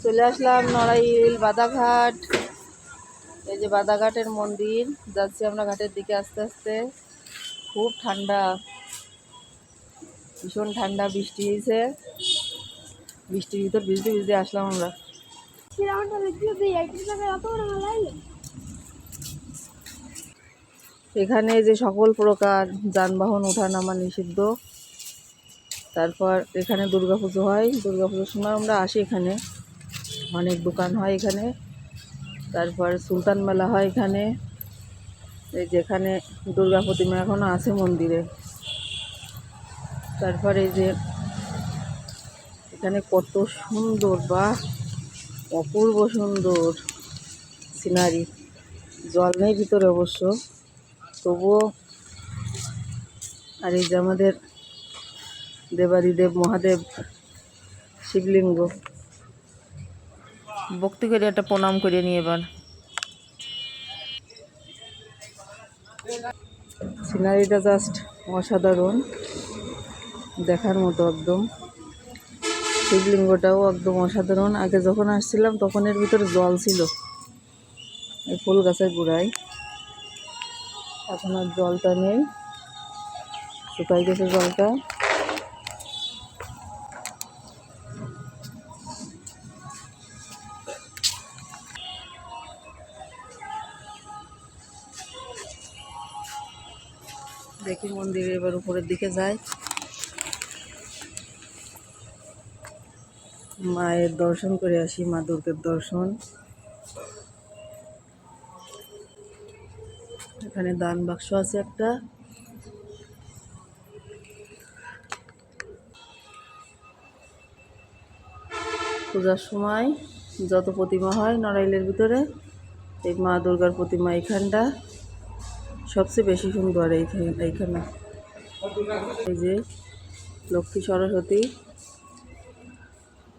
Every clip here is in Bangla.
চলে আসলাম নড়াইল বাদাঘাট। এই যে বাদাঘাটের মন্দির, যাচ্ছি আমরা ঘাটের দিকে আস্তে আস্তে। খুব ঠান্ডা, ভীষণ ঠান্ডা, বৃষ্টি হয়েছে, বৃষ্টির ভিতর ভিজতে ভিজতে আসলাম আমরা। এখানে যে সকল প্রকার যানবাহন ওঠানামা নিষিদ্ধ। তারপর এখানে দুর্গাপুজো হয়, দুর্গাপুজোর সময় আমরা আসি, এখানে অনেক দোকান হয় এখানে। তারপর সুলতান মেলা হয় এখানে। এই যেখানে দুর্গা প্রতিমা এখনো আছে মন্দিরে। তারপরে এই যে এখানে কত সুন্দর, বা অপূর্ব সুন্দর সিনারি। জল নেই ভিতরে অবশ্য, তবুও। আর এই যে আমাদের দেবাদিদেব মহাদেব শিবলিঙ্গ। ভক্তি করে একটা প্রণাম করে নিয়ে এবার। সিনারিটা জাস্ট অসাধারণ, দেখার মতো একদম। শিবলিঙ্গটাও একদম অসাধারণ। আগে যখন আসছিলাম তখন এর ভিতরে জল ছিল, এই ফুল গাছের গোড়ায়। এখন আর জলটা নেই, শুকাই গেছে জলটা। দেখি মন্দিরে এবার উপরের দিকে যাই, মায়ের দর্শন করে আসি, মা দুর্গার দর্শন। এখানে দান বাক্স আছে একটা। পূজার সময় যত প্রতিমা হয় নড়াইলের ভিতরে, এই মা দুর্গার প্রতিমা এইখানটা সবচেয়ে বেশি সুন্দর। এইখানে এই যে লক্ষ্মী সরস্বতী।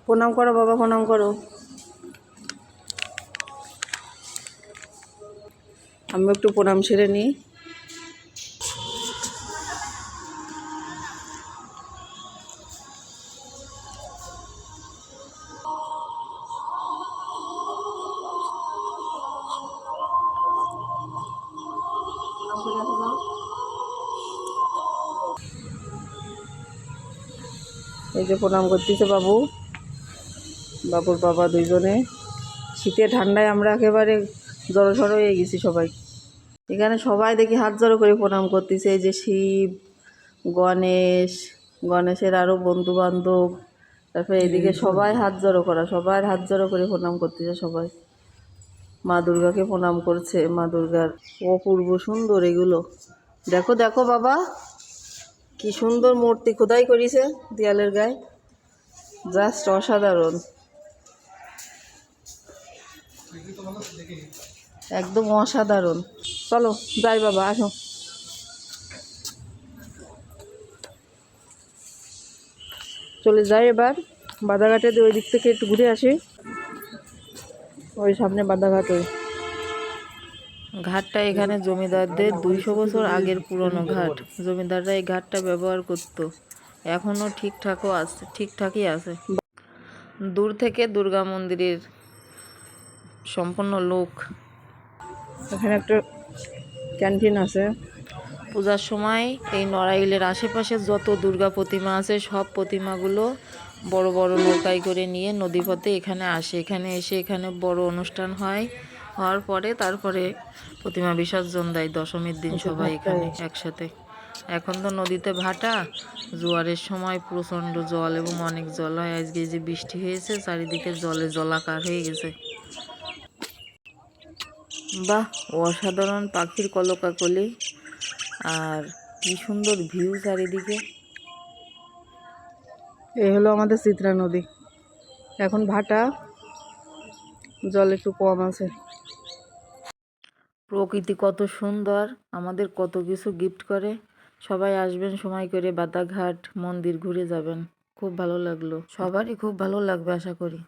প্রণাম করো বাবা, প্রণাম করো। আমি একটু প্রণাম সেরে নিই। এই যে প্রণাম করতেছে বাবু, বাবুর বাবা দুইজনে। শীতে ঠান্ডায় আমরা একেবারে জড়সড় হয়ে গেছি সবাই। এখানে সবাই দেখি হাত জড়ো করে প্রণাম করতেছে। এই যে শিব, গণেশ, গণেশের আরও বন্ধু বান্ধব, তারপরে এদিকে সবাই হাত জড়ো করা, সবার হাত জড়ো করে প্রণাম করতেছে সবাই। মা দুর্গাকে প্রণাম করছে। মা দুর্গার অপূর্ব সুন্দর এগুলো। দেখো দেখো বাবা, কি সুন্দর মূর্তি খোদাই করেছে দেয়ালের গায়ে, জাস্ট অসাধারণ, একদম অসাধারণ। চলো যাই বাবা, আসো। চলে যাই এবার বাদাঘাটে, ওই দিক থেকে একটু ঘুরে আসি। ওই সামনে বাদাঘাট, ওই ঘাটটা এখানে জমিদারদের 200 বছর আগের পুরনো ঘাট। জমিদাররা এই ঘাটটা ব্যবহার করত, এখনও ঠিকঠাকই আছে। দূর থেকে দুর্গা মন্দিরের সম্পূর্ণ লোক। এখানে একটা ক্যান্টিন আছে। পূজার সময় এই নড়াইলের আশেপাশে যত দুর্গা প্রতিমা আছে, সব প্রতিমাগুলো বড় বড় নৌকায় করে নিয়ে নদীপথে এখানে আসে। এখানে এসে এখানে বড় অনুষ্ঠান হয়, হওয়ার পরে তারপরে প্রতিমা বিসর্জন দেয় দশমীর দিন সবাই এখানে একসাথে। এখন তো নদীতে ভাটা, জোয়ারের সময় প্রচণ্ড জল এবং অনেক জল হয়। আজকে যে বৃষ্টি হয়েছে, চারিদিকে জলে জলাকার হয়ে গেছে। বাহ, অসাধারণ পাখির কলকাকলি, আর কি সুন্দর ভিউ চারিদিকে। এই হলো আমাদের চিত্রা নদী। এখন ভাটা, জল একটু কম আছে। প্রকৃতি কত সুন্দর, আমাদের কত কিছু গিফট করে। সবাই আসবেন সময় করে, বাদাঘাট মন্দির ঘুরে যাবেন, খুব ভালো লাগলো। সবারই খুব ভালো লাগবে আশা করি।